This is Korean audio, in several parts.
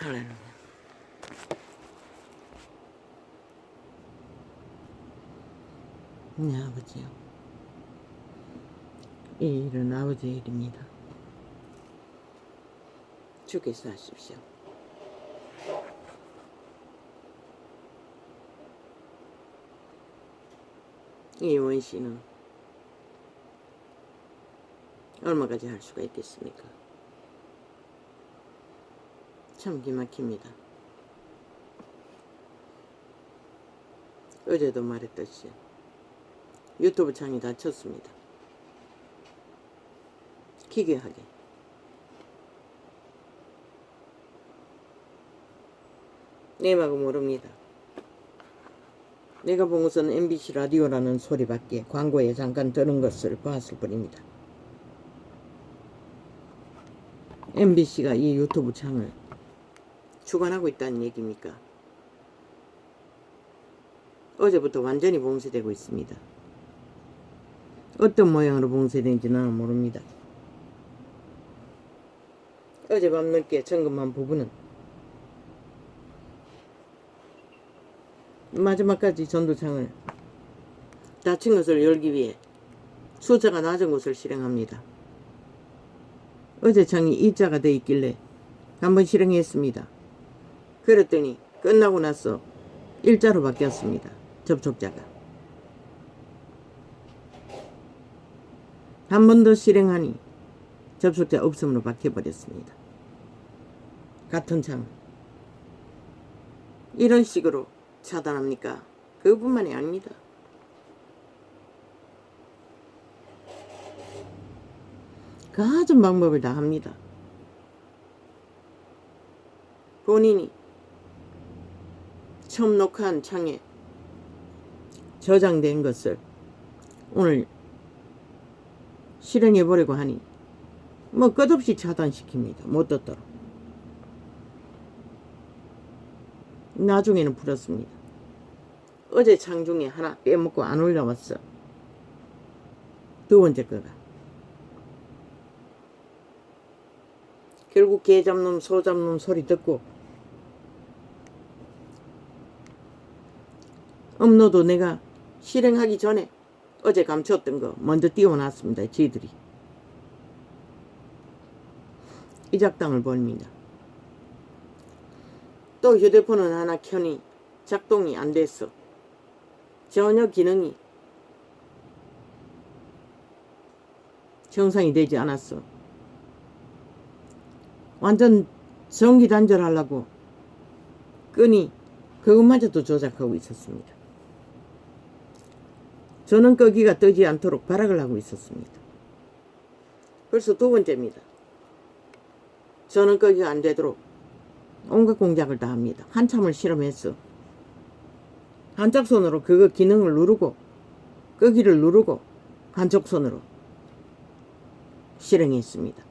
할렐루야. 네, 아버지요. 이 일은 아버지의 일입니다. 주께서 하십시오. 이 원씨는 얼마까지 할 수가 있겠습니까? 참 기막힙니다. 어제도 말했듯이 유튜브 창이 닫혔습니다. 기괴하게. 내막은 모릅니다. 내가 본 것은 MBC 라디오라는 소리밖에 광고에 잠깐 들은 것을 봤을 뿐입니다. MBC가 이 유튜브 창을 주관하고 있다는 얘기입니까? 어제부터 완전히 봉쇄되고 있습니다. 어떤 모양으로 봉쇄된지 나는 모릅니다. 어제 밤늦게 점검한 부분은 마지막까지 전도창을 닫힌 것을 열기 위해 숫자가 낮은 곳을 실행합니다. 어제 창이 E자가 되어 있길래 한번 실행했습니다. 그랬더니 끝나고 나서 일자로 바뀌었습니다. 접촉자가. 한 번 더 실행하니 접촉자 없음으로 바뀌어버렸습니다. 같은 창. 이런 식으로 차단합니까? 그것뿐만이 아닙니다. 가진 방법을 다 합니다. 본인이 처음 녹화한 창에 저장된 것을 오늘 실행해보려고 하니 뭐 끝없이 차단시킵니다. 못 듣도록. 나중에는 풀었습니다. 어제 창 중에 하나 빼먹고 안 올라왔어. 두 번째 거가. 결국 개 잡놈 소 잡놈 소리 듣고 업로드 내가 실행하기 전에 어제 감췄던 거 먼저 띄워놨습니다. 지들이. 이 작당을 벌입니다. 또 휴대폰은 하나 켜니 작동이 안 됐어. 전혀 기능이 정상이 되지 않았어. 완전 전기 단절하려고 끄니 그것마저도 조작하고 있었습니다. 전원 끄기가 뜨지 않도록 발악을 하고 있었습니다. 벌써 두 번째입니다. 전원 끄기가 안 되도록 온갖 공작을 다 합니다. 한참을 실험했어. 한쪽 손으로 그거 기능을 누르고 끄기를 누르고 한쪽 손으로 실행했습니다.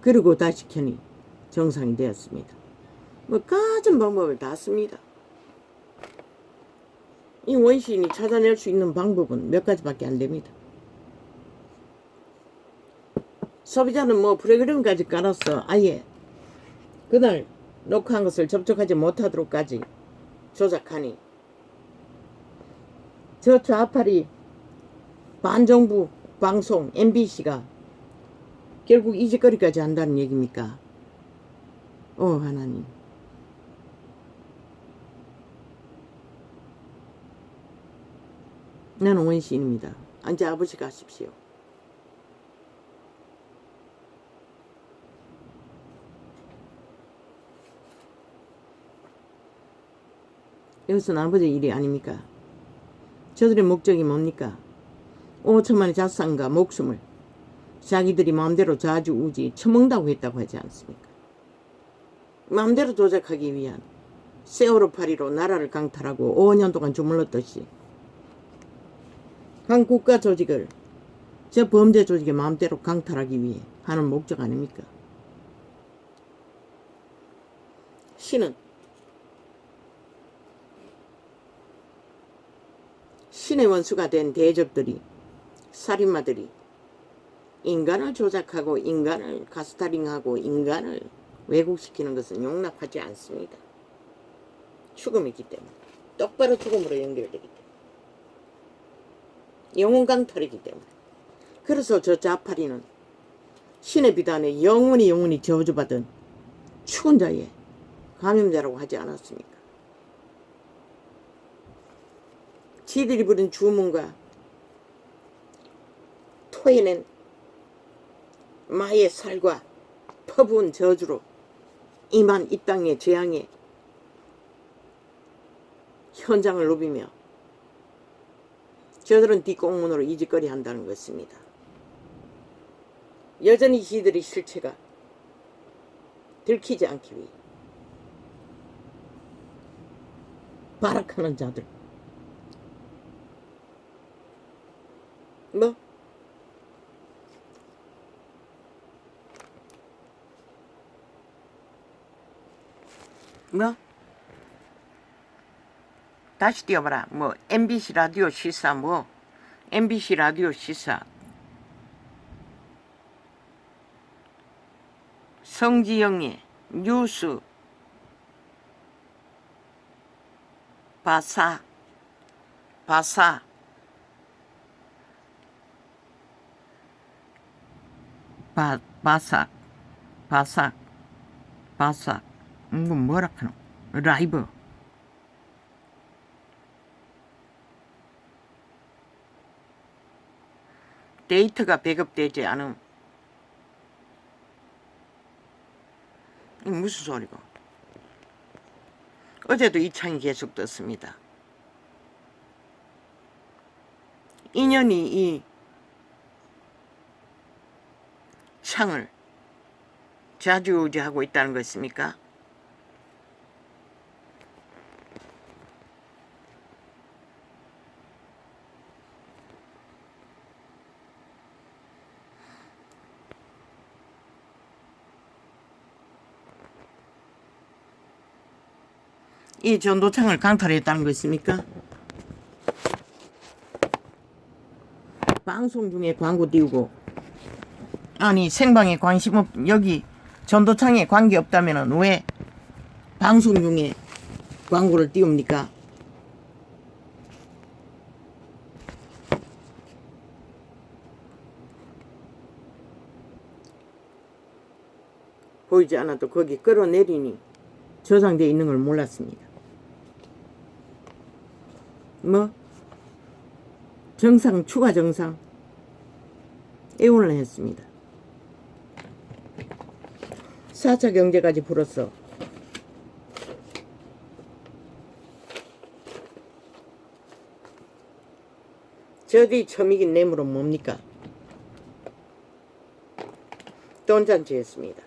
그리고 다시 켜니 정상이 되었습니다. 뭐 가진 방법을 다 씁니다. 이 원시인이 찾아낼 수 있는 방법은 몇 가지밖에 안 됩니다. 소비자는 뭐 프로그램까지 깔아서 아예 그날 녹화한 것을 접촉하지 못하도록까지 조작하니 저 좌파리 반정부 방송 MBC가 결국 이 짓거리까지 한다는 얘기입니까? 하나님. 나는 원시인입니다. 이제 아버지가 하십시오. 이것은 아버지의 일이 아닙니까? 저들의 목적이 뭡니까? 5천만의 자산과 목숨을 자기들이 마음대로 좌지우지 처먹는다고 했다고 하지 않습니까? 마음대로 조작하기 위한 세월호 파리로 나라를 강탈하고 5년 동안 주물렀듯이 한 국가 조직을 저 범죄 조직의 마음대로 강탈하기 위해 하는 목적 아닙니까? 신은 신의 원수가 된 대적들이 살인마들이 인간을 조작하고 인간을 가스타링하고 인간을 왜곡시키는 것은 용납하지 않습니다. 죽음이기 때문에. 똑바로 죽음으로 연결되기 때문에. 영혼 강탈이기 때문에. 그래서 저 자파리는 신의 비단에 영원히 저주받은 죽은 자의 감염자라고 하지 않았습니까? 지들이 부린 주문과 토해낸 마의 살과 퍼부은 저주로 임한 이 땅의 재앙의 현장을 누비며 저들은 뒷공문으로 이직거리 한다는 것입니다. 여전히 지들의 실체가 들키지 않기 위해 발악하는 자들. 뭐? 다시 띄워봐라. MBC 라디오 시사 MBC 라디오 시사 성지영의 뉴스 바사 이거 뭐라 하노? 라이브. 데이터가 배급되지 않음. 이게 무슨 소리고? 어제도 이 창이 계속 떴습니다. 인연이 이 창을 좌지우지하고 있다는 것입니까? 이 전도창을 강탈했다는 것입니까? 방송 중에 광고 띄우고, 아니 생방에 관심 없, 여기 전도창에 관계없다면 왜 방송 중에 광고를 띄웁니까? 보이지 않아도 거기 끌어내리니 저장되어 있는 걸 몰랐습니다. 정상, 추가 정상 애원을 했습니다. 4차 경제까지 불었어. 저뒤 처미긴 뇌물은 뭡니까? 돈잔치 했습니다.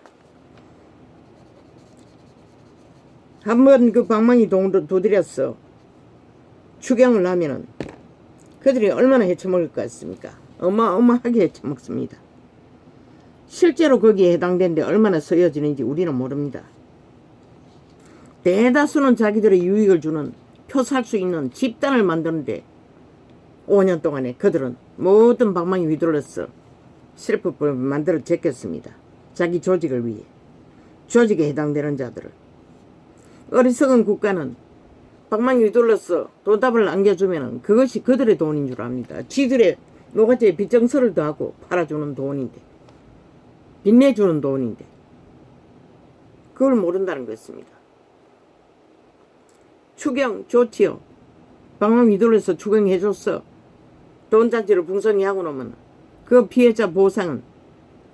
한번 그 방망이 도드렸어. 추경을 하면은 그들이 얼마나 헤쳐먹을 것 같습니까? 어마어마하게 헤쳐먹습니다. 실제로 거기에 해당되는데 얼마나 쓰여지는지 우리는 모릅니다. 대다수는 자기들의 유익을 주는 표 살 수 있는 집단을 만드는데 5년 동안에 그들은 모든 방망이 휘둘러서 실프법을 만들어 제꼈습니다. 자기 조직을 위해. 조직에 해당되는 자들을. 어리석은 국가는 방망이 휘둘러서 돈답을 안겨주면 그것이 그들의 돈인 줄 압니다. 지들의 노가지에 빚정서를 더하고 팔아주는 돈인데, 빚내주는 돈인데 그걸 모른다는 것입니다. 추경 좋지요. 방망이 휘둘러서 추경해줬어. 돈잔치를 풍성히 하고 나면 그 피해자 보상은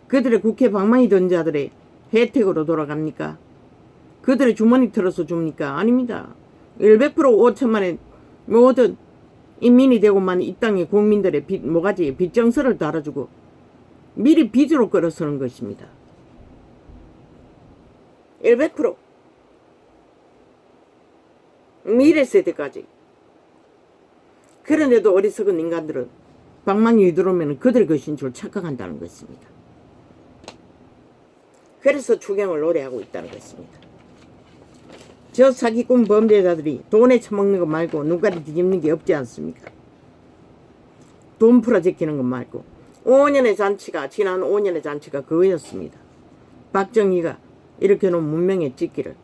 그들의 국회 방망이 든 자들의 혜택으로 돌아갑니까? 그들의 주머니 털어서 줍니까? 아닙니다. 100% 5천만의 모든 인민이 되고만 이 땅의 국민들의 모가지에 빚정서를 달아주고 미리 빚으로 끌어서는 것입니다. 100% 미래 세대까지. 그런데도 어리석은 인간들은 방망이 휘두르면 그들 것인 줄 착각한다는 것입니다. 그래서 추경을 노래하고 있다는 것입니다. 저 사기꾼 범죄자들이 돈에 처먹는 것 말고 눈가리 뒤집는 게 없지 않습니까? 돈 풀어 제끼는 것 말고. 지난 5년의 잔치가 그거였습니다. 박정희가 이렇게 놓은 문명의 찍기를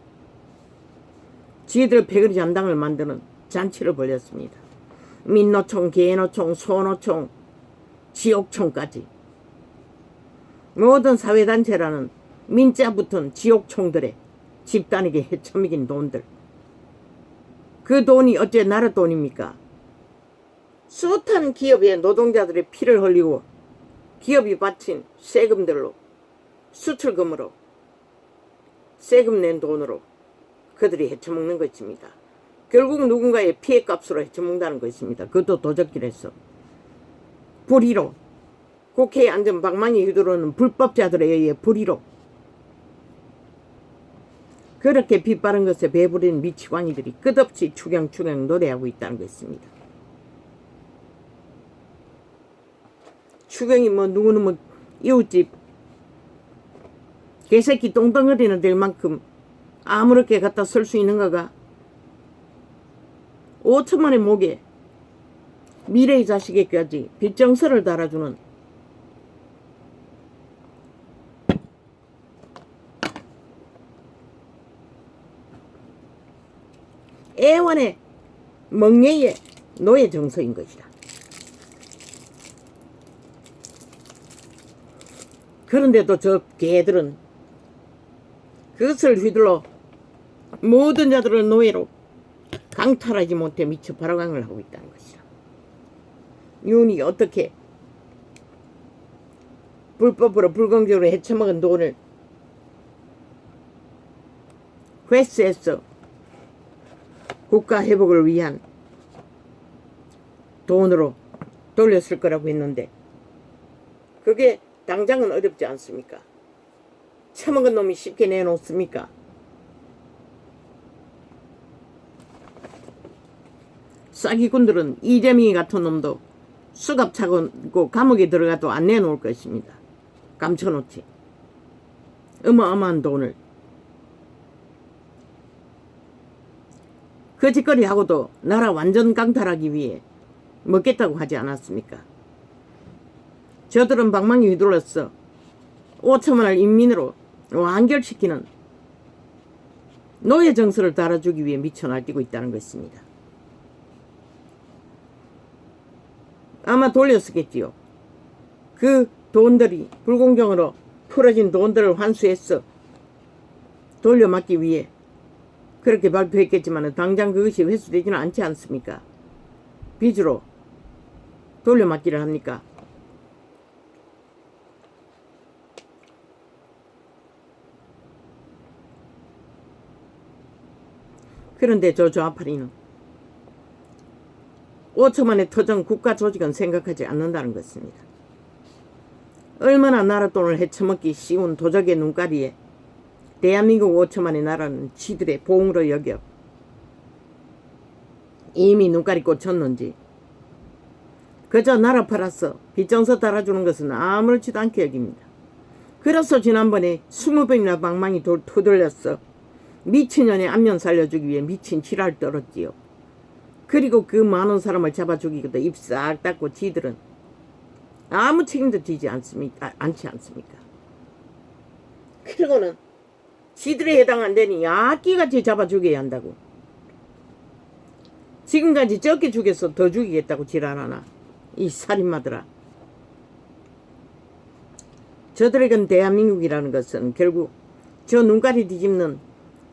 지들 패거리 잔당을 만드는 잔치를 벌였습니다. 민노총, 개노총, 소노총, 지옥총까지 모든 사회단체라는 민자 붙은 지옥총들의 집단에게 헤쳐먹인 돈들. 그 돈이 어째 나라 돈입니까? 숱한 기업의 노동자들의 피를 흘리고 기업이 바친 세금들로, 수출금으로, 세금 낸 돈으로 그들이 헤쳐먹는 것입니다. 결국 누군가의 피해값으로 헤쳐먹는다는 것입니다. 그것도 도적질해서 불의로, 국회에 앉은 방망이 휘두르는 불법자들에 의해 불의로 그렇게 빗바른 것에 배부린 미치광이들이 끝없이 추경추경 노래하고 있다는 것입니다. 추경이 뭐 누구는 뭐 이웃집 개새끼 똥덩어리나 될 만큼 아무렇게 갖다 쓸 수 있는가가 5천만의 목에 미래의 자식에까지 빚정서를 달아주는 애완의 멍에의 노예 정서인 것이다. 그런데도 저 개들은 그것을 휘둘러 모든 자들을 노예로 강탈하지 못해 미쳐 발광을 하고 있다는 것이다. 윤이 어떻게 불법으로 불공정으로 헤쳐먹은 돈을 회수해서 국가 회복을 위한 돈으로 돌렸을 거라고 했는데 그게 당장은 어렵지 않습니까? 처먹은 놈이 쉽게 내놓습니까? 싸기꾼들은 이재명이 같은 놈도 수갑 차고 감옥에 들어가도 안 내놓을 것입니다. 감춰놓지. 어마어마한 돈을. 그 짓거리하고도 나라 완전 강탈하기 위해 먹겠다고 하지 않았습니까? 저들은 방망이 휘둘러서 5천만을 인민으로 완결시키는 노예 정서를 달아주기 위해 미쳐 날뛰고 있다는 것입니다. 아마 돌렸었겠지요. 그 돈들이 불공정으로 풀어진 돈들을 환수해서 돌려막기 위해 그렇게 발표했겠지만 당장 그것이 회수되지는 않지 않습니까? 빚으로 돌려막기를 합니까? 그런데 저 좌파리는 5천만의 터전 국가 조직은 생각하지 않는다는 것입니다. 얼마나 나라 돈을 헤쳐먹기 쉬운 도적의 눈가리에 대한민국 5천만의 나라는 지들의 보응으로 여겨 이미 눈가리 꽂혔는지 그저 나라 팔아서 빚정서 달아주는 것은 아무렇지도 않게 여깁니다. 그래서 지난번에 20번이나 방망이 토들렸어 미친년의 안면 살려주기 위해 미친 지랄 떨었지요. 그리고 그 많은 사람을 잡아 죽이고도 입 싹 닫고 지들은 아무 책임도 지지 않지 않습니까? 그리고는 지들에 해당 안 되니 야끼같이 잡아 죽여야 한다고. 지금까지 적게 죽여서 더 죽이겠다고 지랄하나 이 살인마들아. 저들에겐 대한민국이라는 것은 결국 저 눈깔이 뒤집는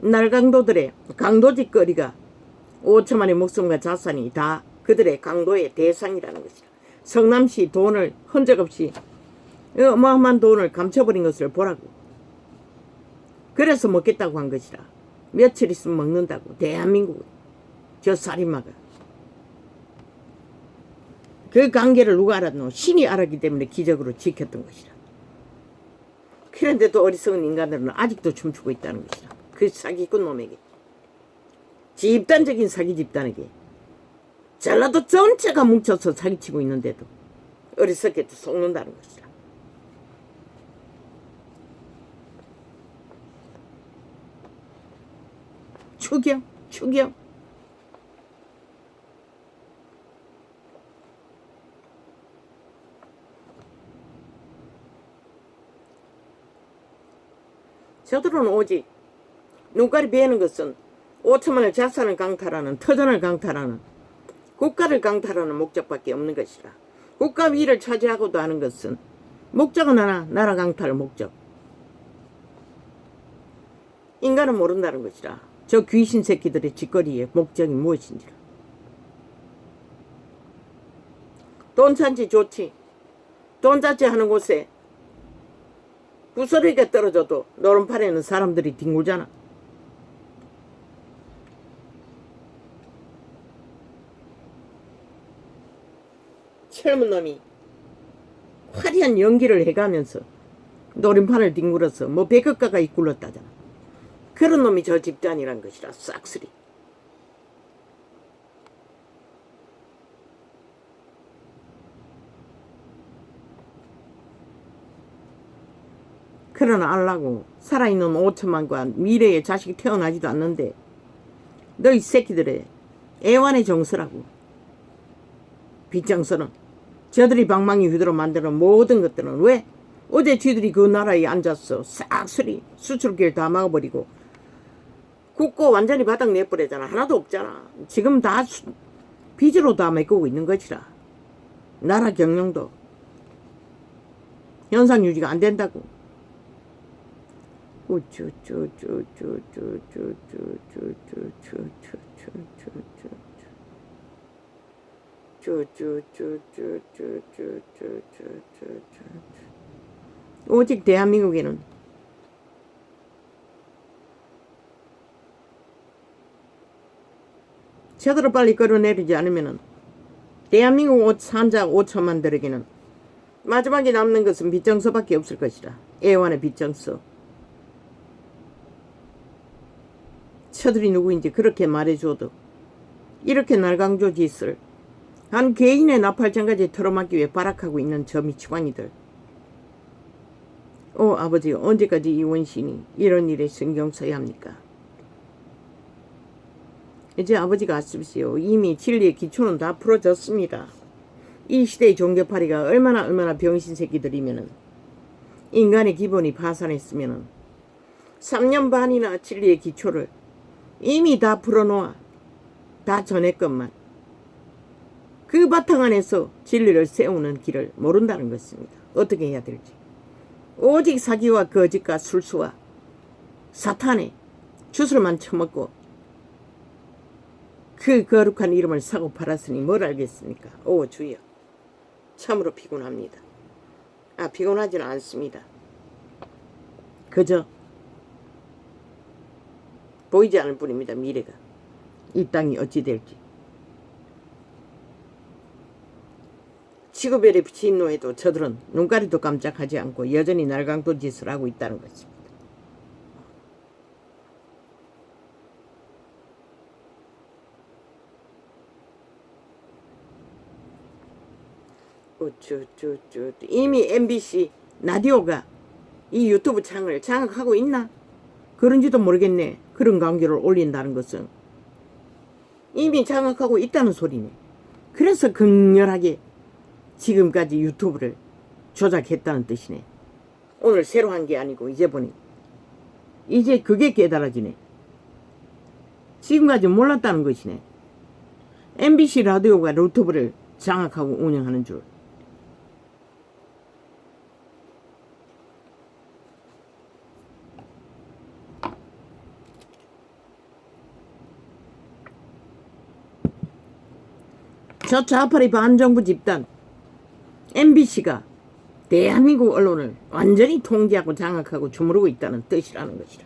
날강도들의 강도짓거리가 5천만의 목숨과 자산이 다 그들의 강도의 대상이라는 것이다. 성남시 돈을 흔적 없이 어마어마한 돈을 감춰버린 것을 보라고. 그래서 먹겠다고 한 것이라. 며칠 있으면 먹는다고. 대한민국은 저 살인마가. 그 관계를 누가 알았노? 신이 알았기 때문에 기적으로 지켰던 것이라. 그런데도 어리석은 인간들은 아직도 춤추고 있다는 것이라. 그 사기꾼 놈에게. 집단적인 사기 집단에게. 전라도 전체가 뭉쳐서 사기치고 있는데도 어리석게도 속는다는 것이라. 추경, 추경. 저들은 오직 눈깔이 베는 것은 5천만의 자산을 강탈하는, 터전을 강탈하는, 국가를 강탈하는 목적밖에 없는 것이라. 국가 위를 차지하고도 하는 것은 목적은 하나, 나라 강탈 목적. 인간은 모른다는 것이라. 저 귀신 새끼들의 짓거리의 목적이 무엇인지라. 돈 찬지 좋지. 돈 자체 하는 곳에 부스러기가 떨어져도 노름판에는 사람들이 뒹굴잖아. 젊은 놈이 화려한 연기를 해가면서 노름판을 뒹굴어서 뭐 백억가가 이끌렀다잖아. 그런 놈이 저 집단이란 것이라. 싹쓸이. 그러나 알라고 살아있는 5천만과 미래의 자식이 태어나지도 않는데 너희 새끼들의 애완의 정서라고. 빗장서는 저들이 방망이 휘두르 만드는 모든 것들은 왜? 어제 쥐들이 그 나라에 앉았어. 싹쓸이 수출길 다 막아버리고 국고 완전히 바닥 내버리잖아. 하나도 없잖아. 지금 다 빚으로 다 메꾸고 있는 것이라. 나라 경영도 현상 유지가 안 된다고. 오직 대한민국에는 저들을 빨리 끌어내리지 않으면 대한민국 산자 5천만들에게는 마지막에 남는 것은 빚정서밖에 없을 것이라. 애완의 빚정서. 저들이 누구인지 그렇게 말해줘도 이렇게 날강조 짓을 한 개인의 나팔장까지 털어막기 위해 발악하고 있는 저 미치광이들. 아버지, 언제까지 이 원신이 이런 일에 신경 써야 합니까? 이제 아버지가 아십시오. 이미 진리의 기초는 다 풀어졌습니다. 이 시대의 종교파리가 얼마나 병신 새끼들이면은, 인간의 기본이 파산했으면은 3년 반이나 진리의 기초를 이미 다 풀어놓아 다 전했건만 그 바탕 안에서 진리를 세우는 길을 모른다는 것입니다. 어떻게 해야 될지. 오직 사기와 거짓과 술수와 사탄의 주술만 처먹고 그 거룩한 이름을 사고 팔았으니 뭘 알겠습니까? 주여, 참으로 피곤합니다. 피곤하지는 않습니다. 그저 보이지 않을 뿐입니다. 미래가. 이 땅이 어찌 될지. 지구별의 진노에도 저들은 눈가리도 깜짝하지 않고 여전히 날강도 짓을 하고 있다는 것입니다. 이미 MBC 라디오가 이 유튜브 창을 장악하고 있나? 그런지도 모르겠네. 그런 광고를 올린다는 것은 이미 장악하고 있다는 소리네. 그래서 극렬하게 지금까지 유튜브를 조작했다는 뜻이네. 오늘 새로 한 게 아니고 이제 보니 이제 그게 깨달아지네. 지금까지 몰랐다는 것이네. MBC 라디오가 유튜브를 장악하고 운영하는 줄. 저 좌파리 반정부 집단 MBC가 대한민국 언론을 완전히 통제하고 장악하고 주무르고 있다는 뜻이라는 것이라.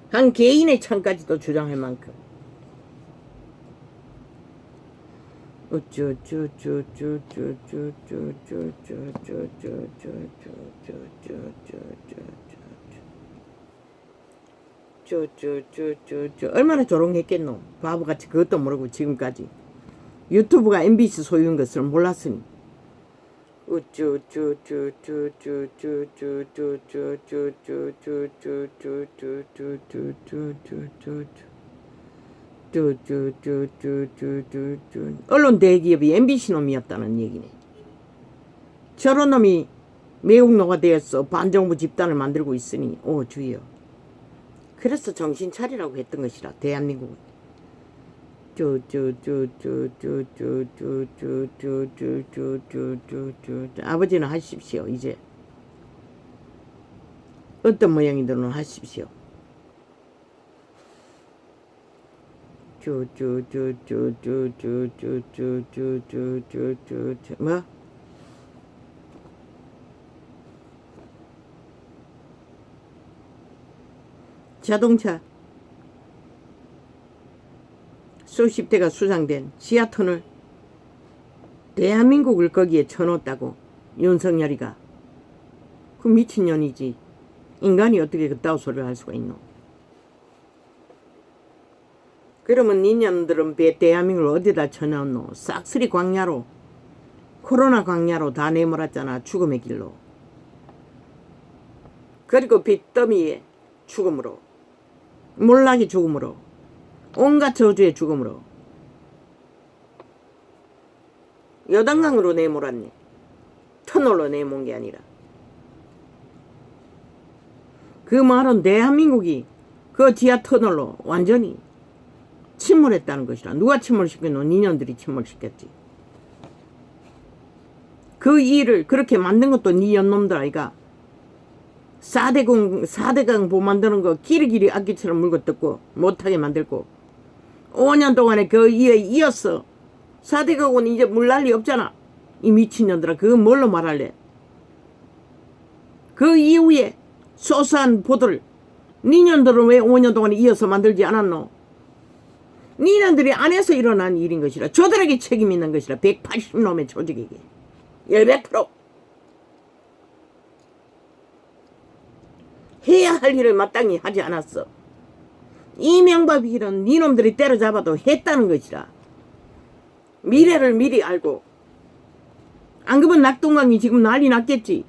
한 개인의 창까지도 주장할 만큼. 얼마나 조롱했겠노. 바보같이 그것도 모르고 지금까지 유튜브가 MBC 소유인 것을 몰랐으니. 언론 대기업이 MBC 놈이었다는 얘기네. 저런 놈이 매국노가 되어서 반정부 집단을 만들고 있으니 주여, 그래서 정신 차리라고 했던 것이라 대한민국은. 아버지는 하십시오. 이제 어떤 모양이든 하십시오. 뭐? 자동차 수십 대가 수상된 지하터널 대한민국을 거기에 쳐놓았다고 윤석열이가. 그 미친년이지. 인간이 어떻게 그따위 소리를 할 수가 있노. 그러면 니년들은 대한민국을 어디다 쳐넣었노. 싹쓸이 광야로, 코로나 광야로 다 내몰았잖아. 죽음의 길로. 그리고 빚더미의 죽음으로, 몰락의 죽음으로, 온갖 저주의 죽음으로 여단강으로 내몰았네. 터널로 내몬 게 아니라. 그 말은 대한민국이 그 지하 터널로 완전히 침몰했다는 것이라. 누가 침몰시켰노? 니년들이 침몰시켰지. 그 일을 그렇게 만든 것도 니 연놈들 아이가. 4대강 보 만드는 거 끼리끼리 악기처럼 물고 뜯고 못하게 만들고 5년 동안에 그 이에 이었어. 4대강은 이제 물 난리 없잖아. 이 미친년들아. 그거 뭘로 말할래? 그 이후에 소소한 보들 니년들은 왜 5년 동안에 이어서 만들지 않았노? 니년들이 안에서 일어난 일인 것이라. 저들에게 책임 있는 것이라. 180놈의 조직에게 100% 해야 할 일을 마땅히 하지 않았어. 이명박이 이런 니놈들이 때려잡아도 했다는 것이라. 미래를 미리 알고. 안 그러면 낙동강이 지금 난리 났겠지.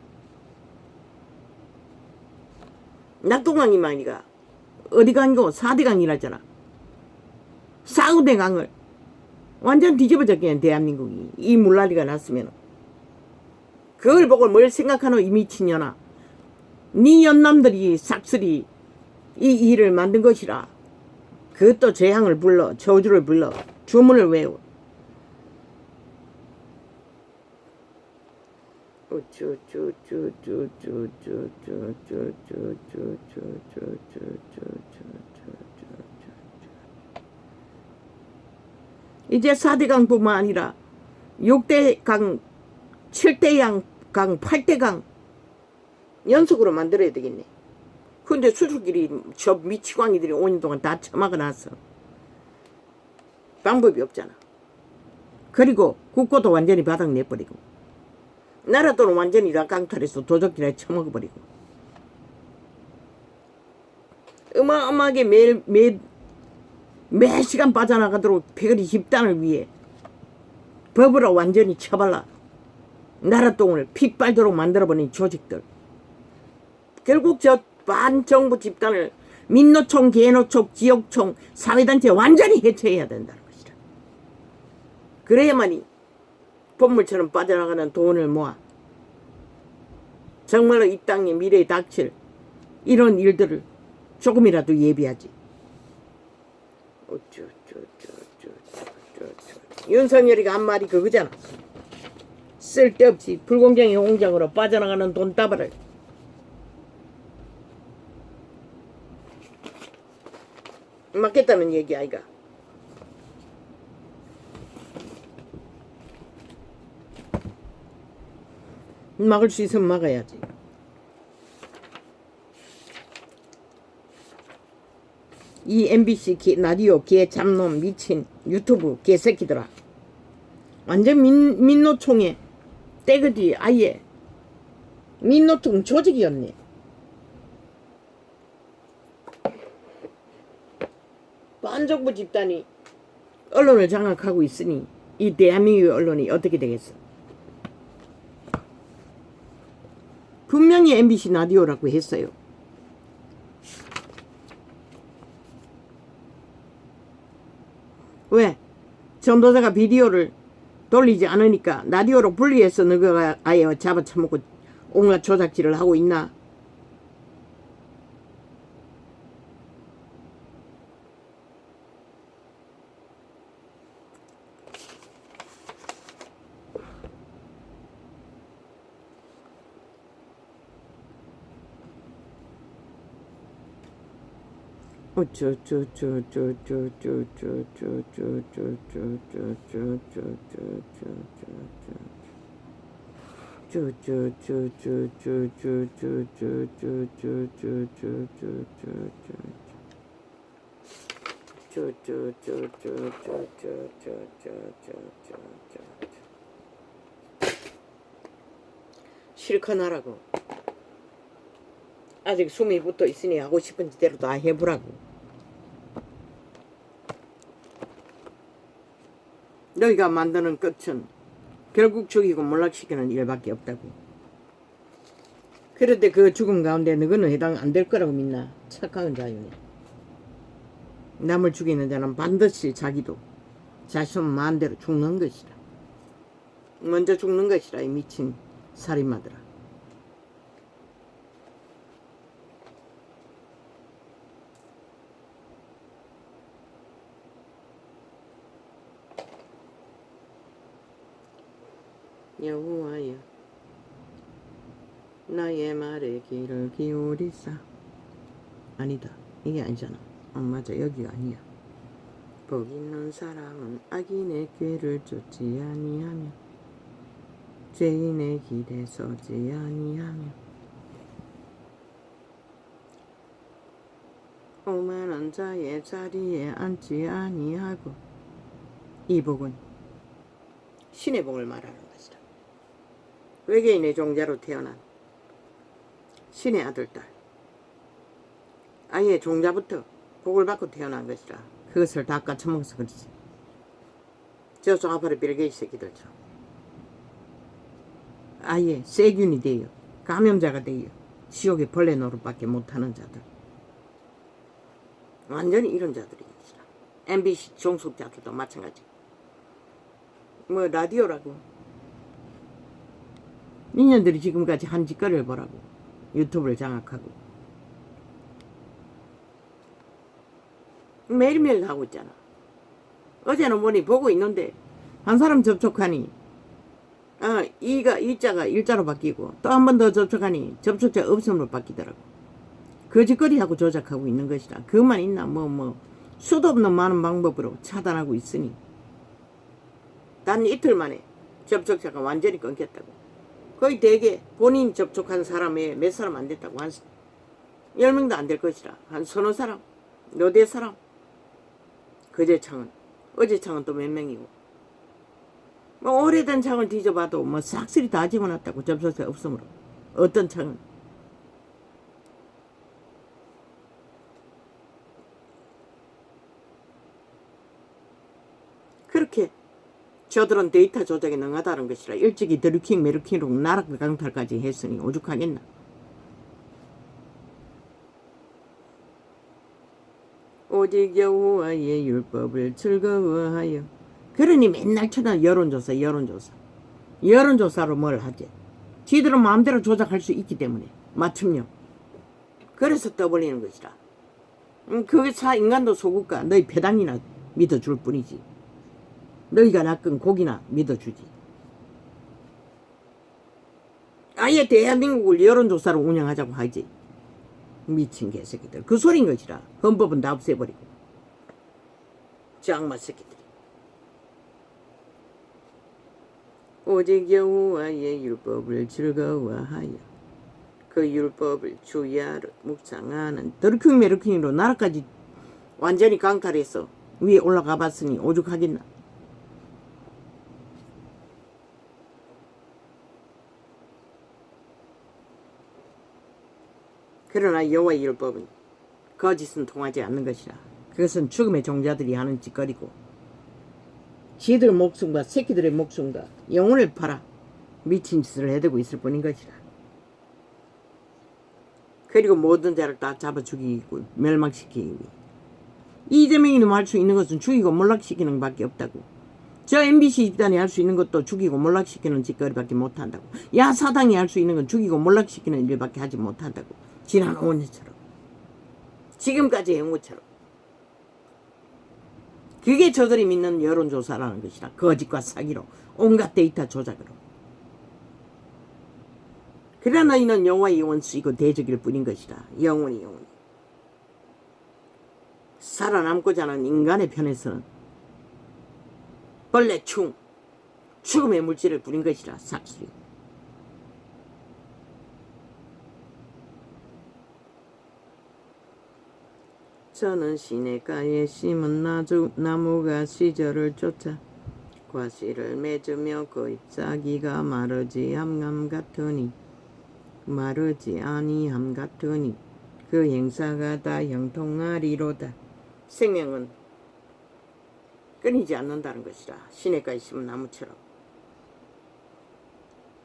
낙동강이 말이가 어디 간거 4대강이라잖아. 4대 강을 완전 뒤집어졌겠네. 대한민국이 이 물난리가 났으면. 그걸 보고 뭘 생각하노 이 미친년아. 네 연남들이 싹쓸이 이 일을 만든 것이라. 그것도 재앙을 불러, 저주를 불러, 주문을 외워. 이제 4대강뿐만 아니라 6대강, 7대강, 8대강 연속으로 만들어야 되겠네. 근데 수술길이 저 미치광이들이 5년 동안 다 처막아놨어. 방법이 없잖아. 그리고 국고도 완전히 바닥 내버리고 나라도는 완전히 다 강탈해서 도적질에 처먹어버리고 어마어마하게 매 시간 빠져나가도록 패거리 집단을 위해 법으로 완전히 처발라 나라똥을 핏발도록 만들어버린 조직들. 결국 저 반정부 집단을 민노총, 개노총, 지역총, 사회단체 완전히 해체해야 된다는 것이다. 그래야만이 본물처럼 빠져나가는 돈을 모아 정말로 이 땅의 미래에 닥칠 이런 일들을 조금이라도 예비하지. 윤석열이가 한 말이 그거잖아. 쓸데없이 불공정의 홍장으로 빠져나가는 돈다발을 막겠다는 얘기 아이가. 막을 수 있으면 막아야지. 이 MBC 라디오 개 잡놈 미친 유튜브 개새끼들아. 완전 민노총의 떼거지 아예 민노총 조직이었네. 반정부 집단이 언론을 장악하고 있으니 이 대한민국의 언론이 어떻게 되겠어. 분명히 MBC 라디오라고 했어요. 왜? 전도사가 비디오를 돌리지 않으니까 라디오로 분리해서 너가 아예 잡아쳐먹고 온갖 조작질을 하고 있나? 실컷 하라고. 아직 숨이 붙어 있으니 하고 싶은 대로 다 해보라고. 너희가 만드는 끝은 결국 죽이고 몰락시키는 일밖에 없다고. 그런데 그 죽음 가운데 너희는 해당 안 될 거라고 믿나? 착각은 자유네. 남을 죽이는 자는 반드시 자기도 자신 마음대로 죽는 것이라. 먼저 죽는 것이라, 이 미친 살인마들아. 여호와여, 나의 말에 귀를 기울이사. 아니다, 이게 아니잖아. 맞아, 여기가 아니야. 복 있는 사람은 악인의 꾀를 쫓지 아니하며 죄인의 길에 서지 아니하며 오만한 자의 자리에 앉지 아니하고. 이 복은 신의 복을 말하는 것이다. 외계인의 종자로 태어난 신의 아들딸, 아예 종자부터 복을 받고 태어난 것이라. 그것을 다 까쳐먹어서 그렇지. 저쪽 앞으로 빌게이츠 새끼들처럼 아예 세균이 되어 감염자가 되어 지옥의 벌레 노릇밖에 못하는 자들, 완전히 이런 자들이 있으라. MBC 종속자들도 마찬가지. 뭐 라디오라고 니년들이 지금까지 한 짓거리를 보라고. 유튜브를 장악하고 매일매일 하고 있잖아. 어제는 보니 보고 있는데 한 사람 접촉하니 이자가 일자로 바뀌고 또 한 번 더 접촉하니 접촉자 없음으로 바뀌더라고. 거짓거리하고 조작하고 있는 것이라. 그것만 있나? 수도 없는 많은 방법으로 차단하고 있으니 단 이틀 만에 접촉자가 완전히 끊겼다고. 거의 대개 본인 접촉한 사람에 몇 사람 안 됐다고. 한 10명도 안 될 것이라. 한 서너 사람, 너댓 사람. 그제 창은, 어제 창은 또 몇 명이고. 오래된 창을 뒤져봐도 싹쓸이 다 집어놨다고. 접촉자 없으므로. 어떤 창은. 그렇게 저들은 데이터 조작에 능하다는 것이라. 일찍이 드루킹 메루킹으로 나락 강탈까지 했으니 오죽하겠나. 오직 여호와의 율법을 즐거워하여. 그러니 맨날 쳐다 여론조사로 뭘 하지. 지들은 마음대로 조작할 수 있기 때문에. 맞춤형. 그래서 떠벌리는 것이라. 그게 인간도 속을까. 너희 배당이나 믿어줄 뿐이지. 너희가 낚은 고기나 믿어주지. 아예 대한민국을 여론조사로 운영하자고 하지. 미친 개새끼들. 그 소린 것이라. 헌법은 다 없애버리고. 저 악마 새끼들이. 오직 여호와의 율법을 즐거워하여 그 율법을 주야로 묵상하는. 더르킹 메르킹으로 나라까지 완전히 강탈해서 위에 올라가 봤으니 오죽하겠나. 그러나 여호와의 율법은 거짓은 통하지 않는 것이라. 그것은 죽음의 종자들이 하는 짓거리고 지들 목숨과 새끼들의 목숨과 영혼을 팔아 미친 짓을 해대고 있을 뿐인 것이라. 그리고 모든 자를 다 잡아 죽이고 멸망시키기 위해. 이재명이 놈 할 수 있는 것은 죽이고 몰락시키는 밖에 없다고. 저 MBC 집단이 할 수 있는 것도 죽이고 몰락시키는 짓거리밖에 못한다고. 야사당이 할 수 있는 건 죽이고 몰락시키는 일밖에 하지 못한다고. 지난 5년처럼 지금까지 해온 것처럼. 그게 저들이 믿는 여론조사라는 것이라. 거짓과 사기로 온갖 데이터 조작으로. 그러나 너희는 여호와의 원수이고 대적일 뿐인 것이라. 영원히. 살아남고자 하는 인간의 편에서는 벌레충, 죽음의 물질을 부린 것이라 삭수요. 저는 시냇가에 심은 나무가 시절을 쫓아 과실을 맺으며 그 잎사귀가 마르지 암감 같으니 마르지 아니함 같으니 그 행사가 다 형통하리로다. 생명은 끊이지 않는다는 것이라. 시냇가에 심은 나무처럼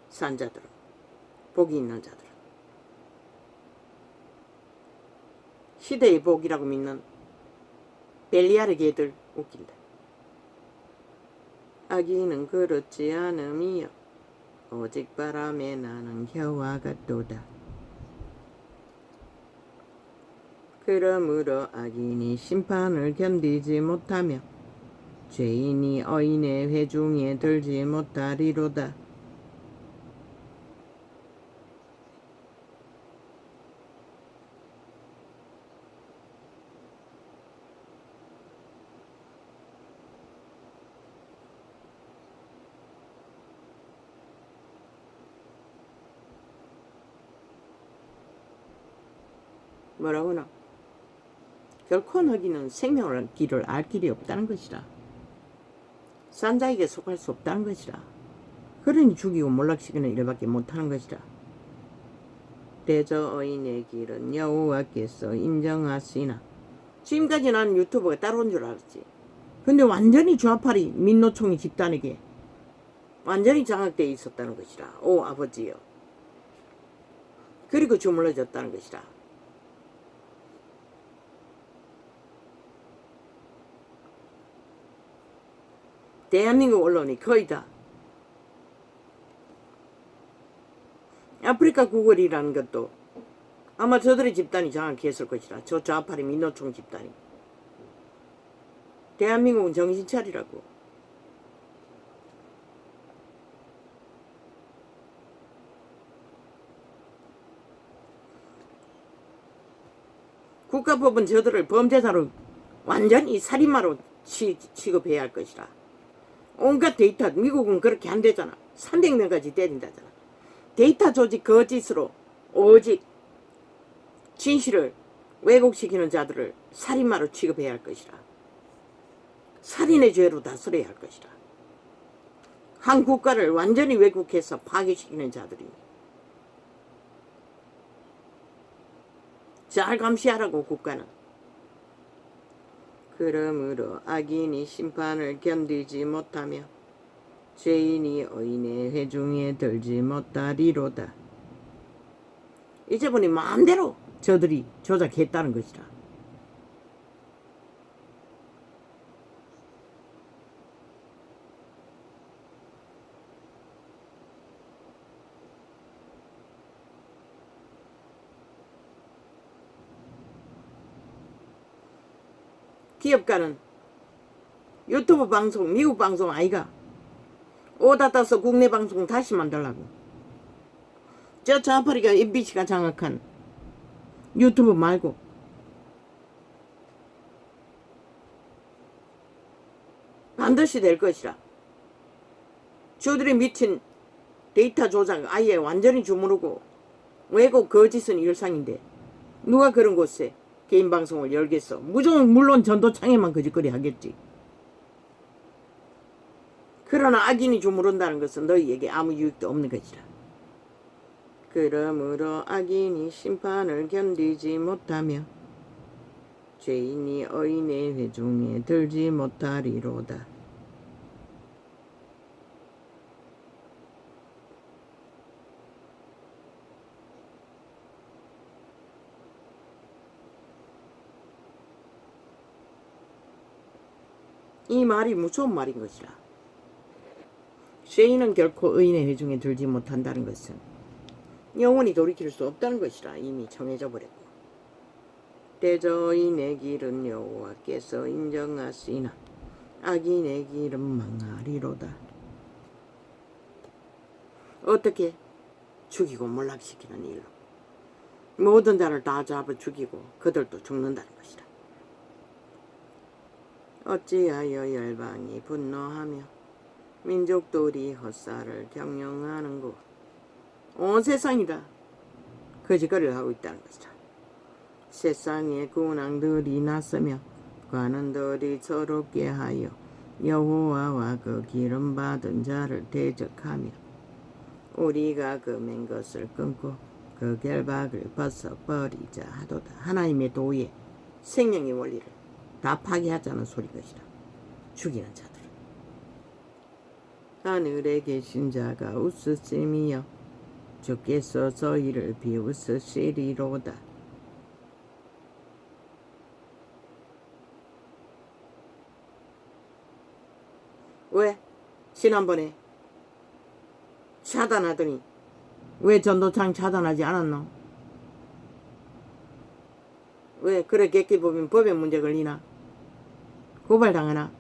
산자들은, 복이 있는 자들은, 시대의 복이라고 믿는 벨리아르 개들 웃긴다. 아기는 그렇지 않음이여 오직 바람에 나는 혀와 같도다. 그러므로 악인이 심판을 견디지 못하며 죄인이 어인의 회중에 들지 못하리로다. 뭐라고나? 결코 너희는 생명을 길을 알 길이 없다는 것이라. 산자에게 속할 수 없다는 것이라. 그러니 죽이고 몰락시키는 일밖에 못하는 것이라. 대저 어인의 길은 여호와께서 인정하시나. 지금까지 난 유튜브가 따라온 줄 알았지. 근데 완전히 좌파리 민노총이 집단에게 완전히 장악되어 있었다는 것이라. 오 아버지여. 그리고 주물러졌다는 것이라. 대한민국 언론이 거의 다 아프리카 구걸이라는 것도 아마 저들의 집단이 장악했을 것이라. 저 좌파리 민노총 집단이. 대한민국은 정신 차리라고. 국가법은 저들을 범죄자로 완전히 살인마로 취급해야 할 것이라. 온갖 데이터, 미국은 그렇게 안 되잖아. 300명까지 때린다잖아. 데이터 조직 거짓으로 오직 진실을 왜곡시키는 자들을 살인마로 취급해야 할 것이라. 살인의 죄로 다스려야 할 것이라. 한 국가를 완전히 왜곡해서 파괴시키는 자들이 잘 감시하라고. 국가는. 그러므로 악인이 심판을 견디지 못하며 죄인이 의인의 회중에 들지 못하리로다. 이제 보니 마음대로 저들이 조작했다는 것이라. 기업가는 유튜브 방송, 미국 방송 아이가 오다 따서 국내 방송 다시 만들라고. 저 좌파리가 MBC가 장악한 유튜브 말고 반드시 될 것이라. 저들이 미친 데이터 조작 아예 완전히 주무르고 왜곡 거짓은 일상인데 누가 그런 곳에 개인 방송을 열겠어. 물론 전도창에만 거짓거리 하겠지. 그러나 악인이 주무른다는 것은 너희에게 아무 유익도 없는 것이라. 그러므로 악인이 심판을 견디지 못하며 죄인이 의인의 회중에 들지 못하리로다. 이 말이 무서운 말인 것이라. 죄인은 결코 의인의 회중에 들지 못한다는 것은 영원히 돌이킬 수 없다는 것이라. 이미 정해져 버렸고. 대저인의 길은 여호와께서 인정하시나 악인의 길은 망하리로다. 어떻게? 죽이고 몰락시키는 일로 모든 자를 다 잡아 죽이고 그들도 죽는다는 것이라. 어찌하여 열방이 분노하며 민족들이 헛살을 경영하는고. 온 세상이다 거짓거리를 하고 있다는 것이다. 세상에 군왕들이 났으며 관원들이 서럽게 하여 여호와와 그 기름 받은 자를 대적하며 우리가 그 맨 것을 끊고 그 결박을 벗어버리자 하도다. 하나님의 도에 생명의 원리를 다 파괴하자는 소리 것이다. 죽이는 자들은. 하늘에 계신 자가 웃으심이여 주께서 저희를 비웃으시리로다. 왜? 지난번에 차단하더니 왜 전도창 차단하지 않았노? 왜 그래 객기 보면 법에 문제 걸리나? 고발당하나?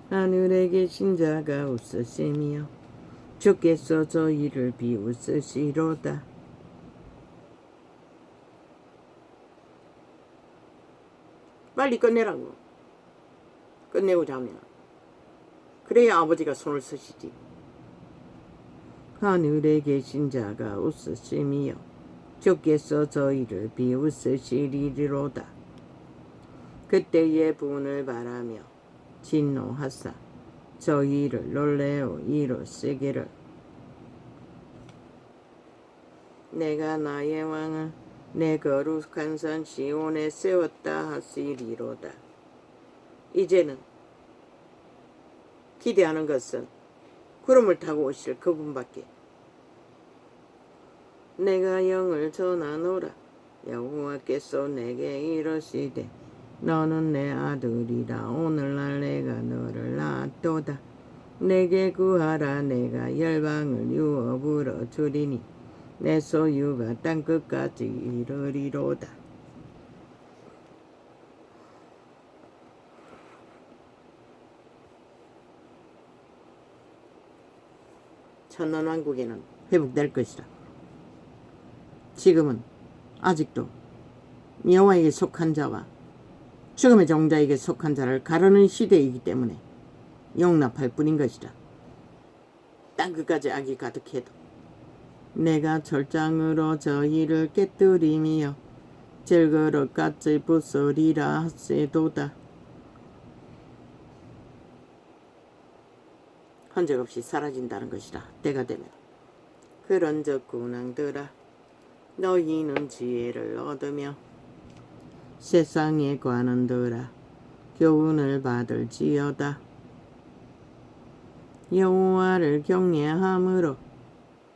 하늘에 계신 자가 웃으시며 주께서 저희를 비웃으시로다. 빨리 끝내라고. 끝내고자 하면 그래야 아버지가 손을 쓰시지. 하늘에 계신 자가 웃으시며 주께서 저희를 비웃으시리로다. 그때의 분을 바라며 진노하사 저희를 놀래어 이루시기를 내가 나의 왕을 내 거룩한 산 시온에 세웠다 하시리로다. 이제는 기대하는 것은 구름을 타고 오실 그분밖에. 내가 영을 전하노라. 여호와께서 내게 이르시되 너는 내 아들이라. 오늘날 내가 너를 낳았도다. 내게 구하라. 내가 열방을 유업으로 주리니 내 소유가 땅끝까지 이르리로다. 천년왕국에는 회복될 것이라. 지금은 아직도 여호와에게 속한 자와 죽음의 종자에게 속한 자를 가르는 시대이기 때문에 용납할 뿐인 것이라. 땅끝까지 악이 가득해도 내가 철장으로 저희를 깨뜨리며 질그릇같이 부서리라 하세도다. 흔적 없이 사라진다는 것이라. 때가 되면 그런즉 군왕들아 너희는 지혜를 얻으며 세상의 관원들아 교훈을 받을지어다. 여호와를 경외함으로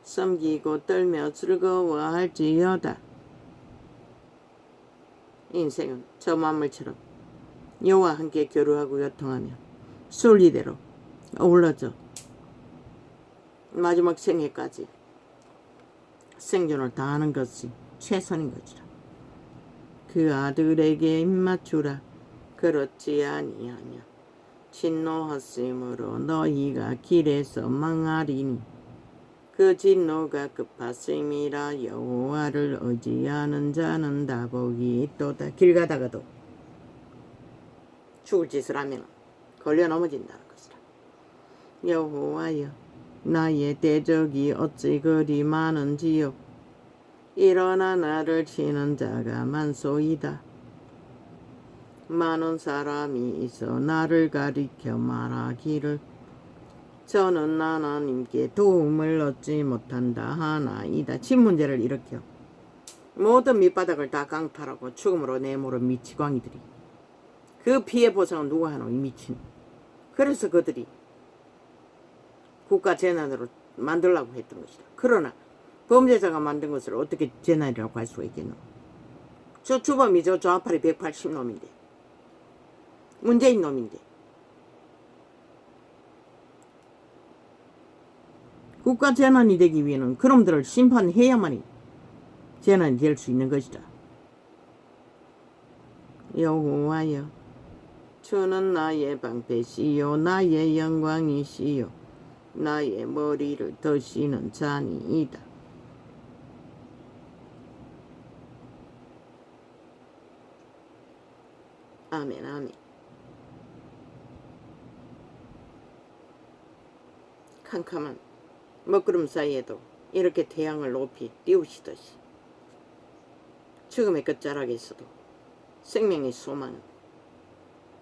섬기고 떨며 즐거워할지어다. 인생은 저 만물처럼 여호와 함께 교류하고 요통하며 순리대로 어울러져 마지막 생애까지 생존을 다하는 것이 최선인 것이라. 그 아들에게 입맞추라. 그렇지 아니하며 진노하심으로 너희가 길에서 망하리니 그 진노가 급하심이라. 여호와를 의지하는 자는 다 복이 있도다. 길 가다가도 죽을 짓을 하면 걸려 넘어진다는 것이라. 여호와여 나의 대적이 어찌 그리 많은지요. 일어나 나를 치는 자가 많소이다. 많은 사람이 있어 나를 가리켜 말하기를 저는 하나님께 도움을 얻지 못한다 하나이다. 집 문제를 일으켜 모든 밑바닥을 다 강탈하고 죽음으로 내모른 미치광이들이 그 피해 보상은 누가 하노? 이 미친. 그래서 그들이 국가 재난으로 만들려고 했던 것이다. 그러나 범죄자가 만든 것을 어떻게 재난이라고 할 수가 있겠노? 저 주범이 저 좌파리 180놈인데 문재인 놈인데 국가 재난이 되기 위해는 그놈들을 심판해야만이 재난이 될 수 있는 것이다. 여호와여 주는 나의 방패시요 나의 영광이시요 나의 머리를 드시는 자니이다. 아멘 아멘. 캄캄한 먹구름 사이에도 이렇게 태양을 높이 띄우시듯이 죽음의 끝자락에서도 생명의 소망을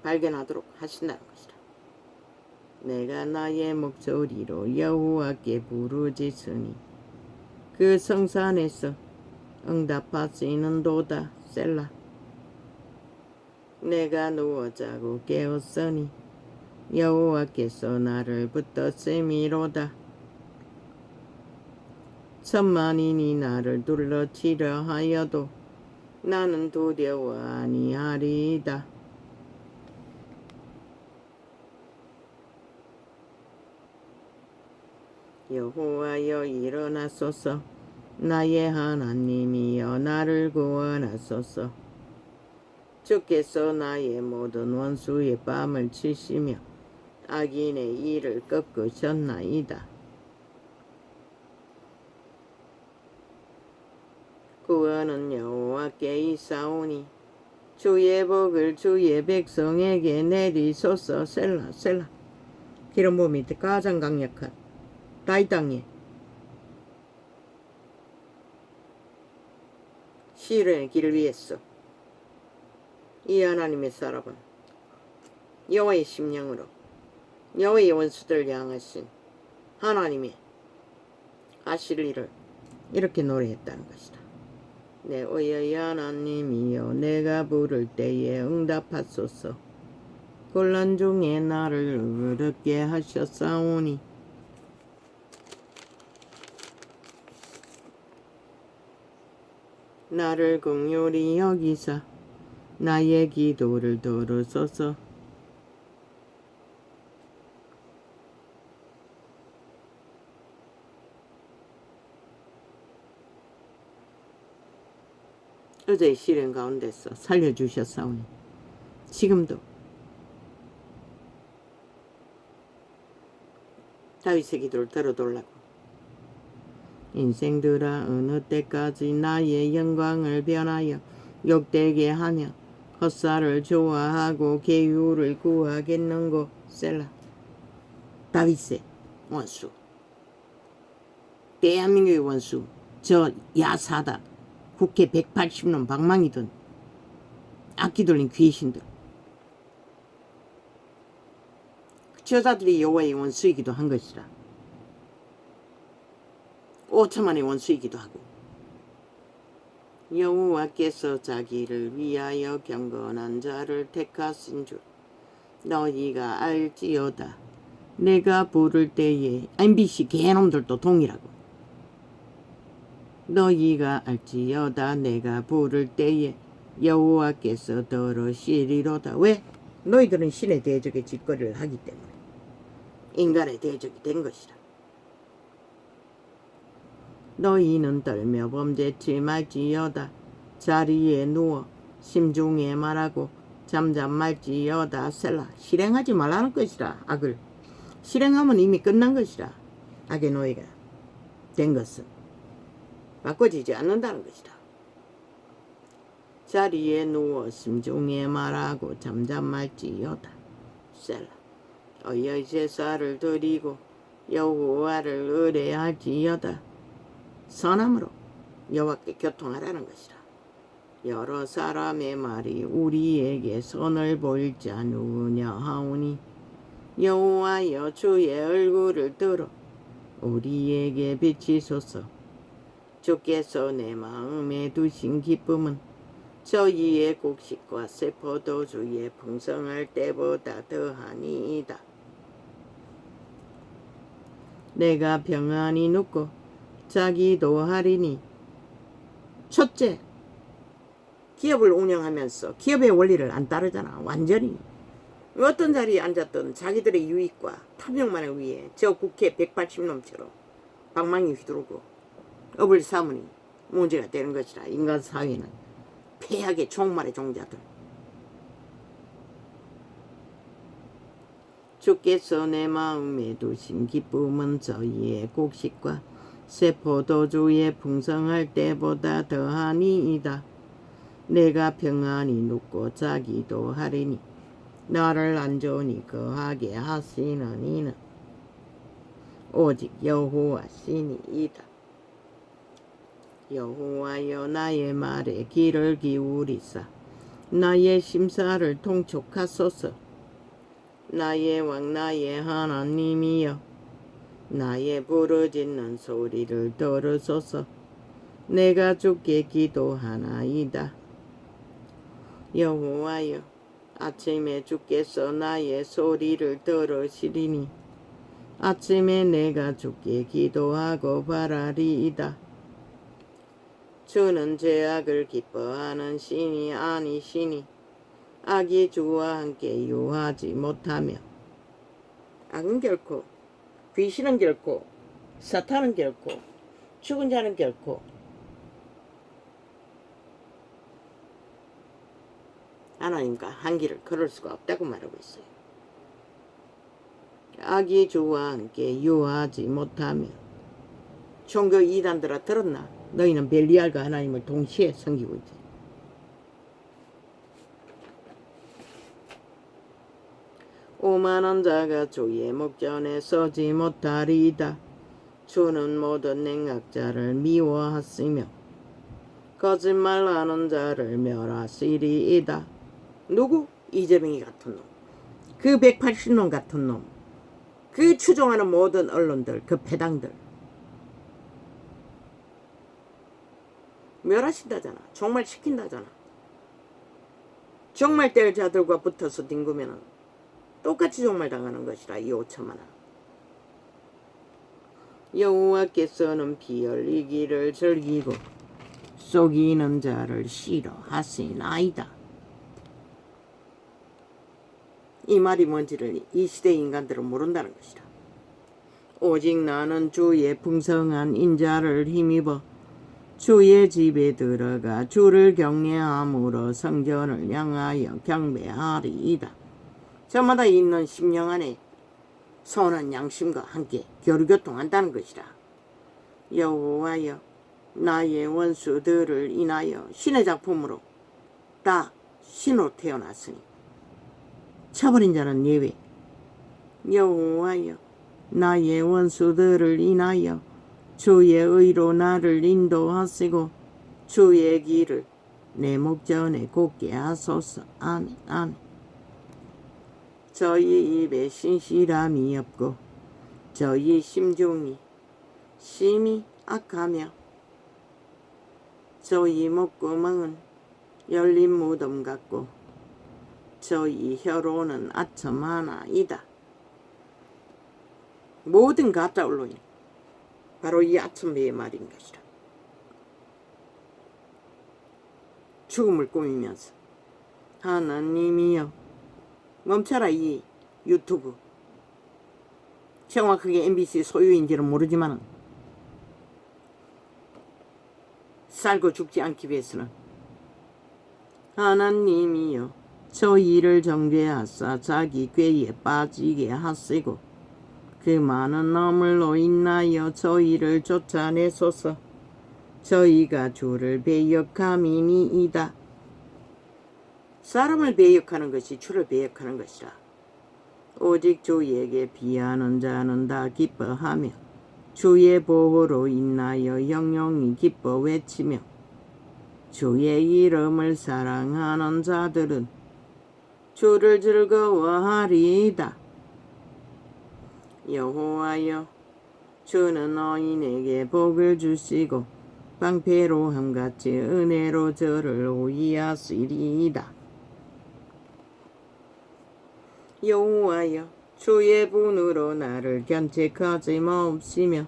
발견하도록 하신다는 것이다. 내가 나의 목소리로 여호와께 부르짖으니 그 성산에서 응답하시는도다. 셀라. 내가 누워 자고 깨었으니 여호와께서 나를 붙드심이로다. 천만인이 나를 둘러치려 하여도 나는 두려워 아니하리이다. 여호와여 일어나소서. 나의 하나님이여 나를 구원하소서. 주께서 나의 모든 원수의 뺨을 치시며 악인의 일을 꺾으셨나이다. 구원은 여호와께 있사오니 주의 복을 주의 백성에게 내리소서. 셀라 셀라. 기름 부음이 가장 강력한 다윗 땅에 시련의 길을 위해서 이 하나님의 사람은 여호와의 심령으로 여호와의 원수들을 향하신 하나님의 하실 일을 이렇게 노래했다는 것이다. 내 의의 하나님이여 내가 부를 때에 응답하소서. 곤란 중에 나를 어렵게 하셨사오니 나를 긍휼히 여기사 나의 기도를 들으소서. 어제의 시련 가운데서 살려주셨사오니 지금도 다윗의 기도를 들어달라고. 인생들아 어느 때까지 나의 영광을 변하여 욕되게 하며 헛살을 좋아하고 계율을 구하겠는고. 셀라. 다윗의 원수, 대한민국의 원수, 저 야사다 국회 180년 방망이든 악기 돌린 귀신들, 저자들이 여호와의 원수이기도 한 것이라. 5천만의 원수이기도 하고 여호와께서 자기를 위하여 경건한 자를 택하신 줄 너희가 알지어다. 내가 부를 때에 MBC 개놈들도 동일하고 너희가 알지어다. 내가 부를 때에 여호와께서 들으시리로다. 왜? 너희들은 신의 대적의 짓거리를 하기 때문에 인간의 대적이 된 것이라. 너희는 떨며 범죄치 말지어다. 자리에 누워 심중에 말하고 잠잠 말지어다. 셀라. 실행하지 말라는 것이라. 악을 실행하면 이미 끝난 것이라. 악의 노예가 된 것은 바꿔지지 않는다는 것이다. 자리에 누워 심중에 말하고 잠잠 말지어다. 셀라. 어여의 제사를 드리고 여호와를 의뢰할지어다. 선함으로 여호와께 교통하라는 것이라. 여러 사람의 말이 우리에게 선을 보일 자 누구냐 하오니 여호와여 주의 얼굴을 들어 우리에게 비치소서. 주께서 내 마음에 두신 기쁨은 저희의 곡식과 새 포도주의 풍성할 때보다 더하니이다. 내가 평안히 눕고 자기도 하리니. 첫째, 기업을 운영하면서 기업의 원리를 안 따르잖아. 완전히 어떤 자리에 앉았든 자기들의 유익과 탐욕만을 위해 저 국회 180놈처럼 방망이 휘두르고 업을 삼으니 문제가 되는 것이라. 인간 사회는 폐악의 종말의 종자들. 주께서 내 마음에 두신 기쁨은 저희의 곡식과 새 포도주의 풍성할 때보다 더하니이다. 내가 평안히 눕고 자기도 하리니 나를 안전히 거하게 하시는 이는 오직 여호와 신이이다. 여호와여 나의 말에 귀를 기울이사 나의 심사를 통촉하소서. 나의 왕 나의 하나님이여 나의 부르짖는 소리를 들으소서. 내가 주께 기도하나이다. 여호와여 아침에 주께서 나의 소리를 들으시리니 아침에 내가 주께 기도하고 바라리이다. 주는 죄악을 기뻐하는 신이 아니시니 악이 주와 함께 유하지 못하며 악은 결코 귀신은 결코 사탄은 결코 죽은 자는 결코 하나님과 한 길을 걸을 수가 없다고 말하고 있어요. 악이 주와 함께 유하지 못하며 종교 이단들아 들었나? 너희는 벨리알과 하나님을 동시에 섬기고 있지. 오만한 자가 주의 목전에 서지 못하리이다. 주는 모든 냉각자를 미워하시며 거짓말하는 자를 멸하시리이다. 누구? 이재명이 같은 놈, 그 180놈 같은 놈, 그 추종하는 모든 언론들, 그 패당들 멸하신다잖아. 종말시킨다잖아. 종말될 자들과 붙어서 뒹구면은 똑같이 종말당하는 것이라 이 5천만원. 여호와께서는 피 흘리기를 즐기고 속이는 자를 싫어하시나이다. 이 말이 뭔지를 이 시대 인간들은 모른다는 것이다. 오직 나는 주의 풍성한 인자를 힘입어 주의 집에 들어가 주를 경외함으로 성전을 향하여 경배하리이다. 저마다 있는 심령 안에 선한 양심과 함께 교류교통한다는 것이다. 여호와여 나의 원수들을 인하여 신의 작품으로 다 신으로 태어났으니 쳐버린 자는 예외. 여호와여 나의 원수들을 인하여 주의 의로 나를 인도하시고 주의 길을 내 목전에 곧게 하소서. 아멘. 아멘. 저희 입에 신실함이 없고 저희 심중이 심히 악하며 저희 목구멍은 열린 무덤 같고 저희 혀로는 아첨 하나이다. 모든 가짜 언론이 바로 이 아첨배의 말인 것이다. 죽음을 꾸미면서 하나님이여 멈춰라. 이 유튜브 정확하게 MBC 소유인지는 모르지만 살고 죽지 않기 위해서는 하나님이여 저희를 정죄하사 자기 꾀에 빠지게 하시고 그 많은 놈을로 인하여 저희를 쫓아내소서. 저희가 주를 배역함이니이다. 사람을 배역하는 것이 주를 배역하는 것이라. 오직 주에게 비하는 자는 다 기뻐하며 주의 보호로 인하여 영영이 기뻐 외치며 주의 이름을 사랑하는 자들은 주를 즐거워하리이다. 여호와여 주는 너희에게 복을 주시고 방패로함같이 은혜로 저를 호위하시리이다. 여호와여 주의 분으로 나를 견책하지 마옵시며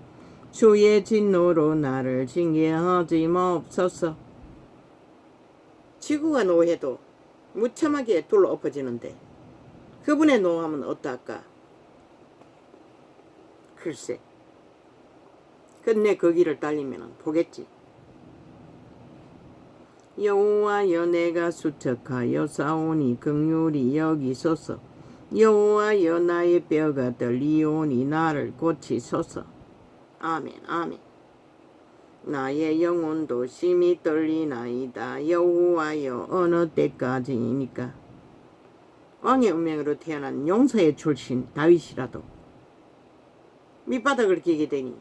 주의 진노로 나를 징계하지 마옵소서. 지구가 노해도 무참하게 둘러 엎어지는데 그분의 노함은 어떠할까? 글쎄, 끝내 그 길을 달리면 보겠지. 여호와여 내가 수척하여 싸우니 긍휼히 여기소서. 여호와여 나의 뼈가 떨리오니 나를 고치소서. 아멘. 아멘. 나의 영혼도 심히 떨리나이다. 여호와여 어느 때까지이니까. 왕의 운명으로 태어난 용서의 출신 다윗이라도 밑바닥을 기게 되니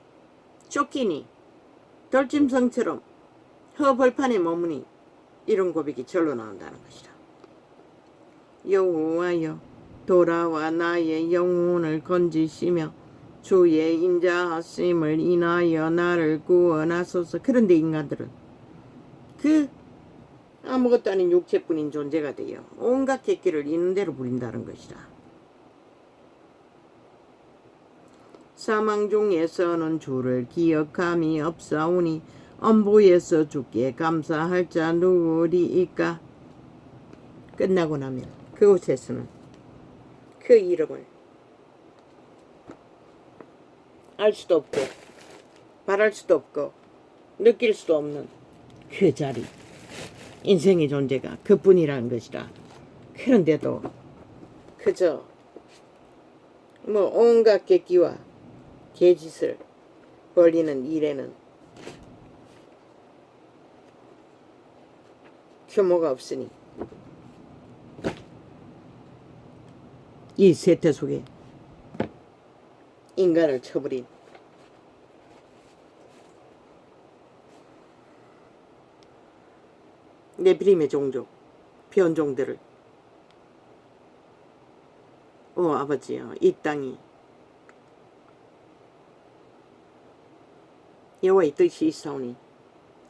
쫓기니 돌짐승처럼 허벌판에 머무니 이런 고백이 절로 나온다는 것이라. 여호와여 돌아와 나의 영혼을 건지시며 주의 인자하심을 인하여 나를 구원하소서. 그런데 인간들은 그 아무것도 아닌 육체뿐인 존재가 되어 온갖 객기를 있는 대로 부린다는 것이라. 사망 중에서는 주를 기억함이 없사오니 엄부에서 주께 감사할 자 누구리이까. 끝나고 나면 그곳에서는 그 이름을 알 수도 없고 바랄 수도 없고 느낄 수도 없는 그 자리, 인생의 존재가 그뿐이라는 것이라. 그런데도 그저 온갖 객기와 개짓을 벌리는 일에는 규모가 없으니 이 세태 속에 인간을 쳐버린 네피림의 종족, 변종들을 아버지여 이 땅이 여호와의 뜻이 있사오니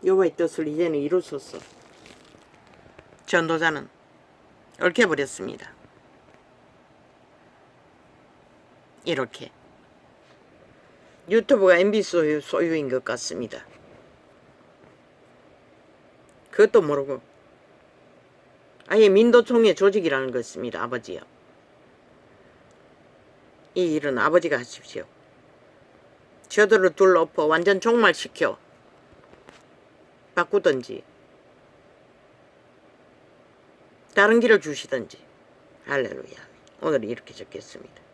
여호와의 뜻을 이제는 이루소서. 전도자는 얽혀버렸습니다. 이렇게 유튜브가 MB 소유인 것 같습니다. 그것도 모르고 아예 민도총회 조직이라는 것입니다. 아버지요. 이 일은 아버지가 하십시오. 저들을 둘러엎어 완전 종말시켜 바꾸든지 다른 길을 주시든지. 할렐루야. 오늘 이렇게 적겠습니다.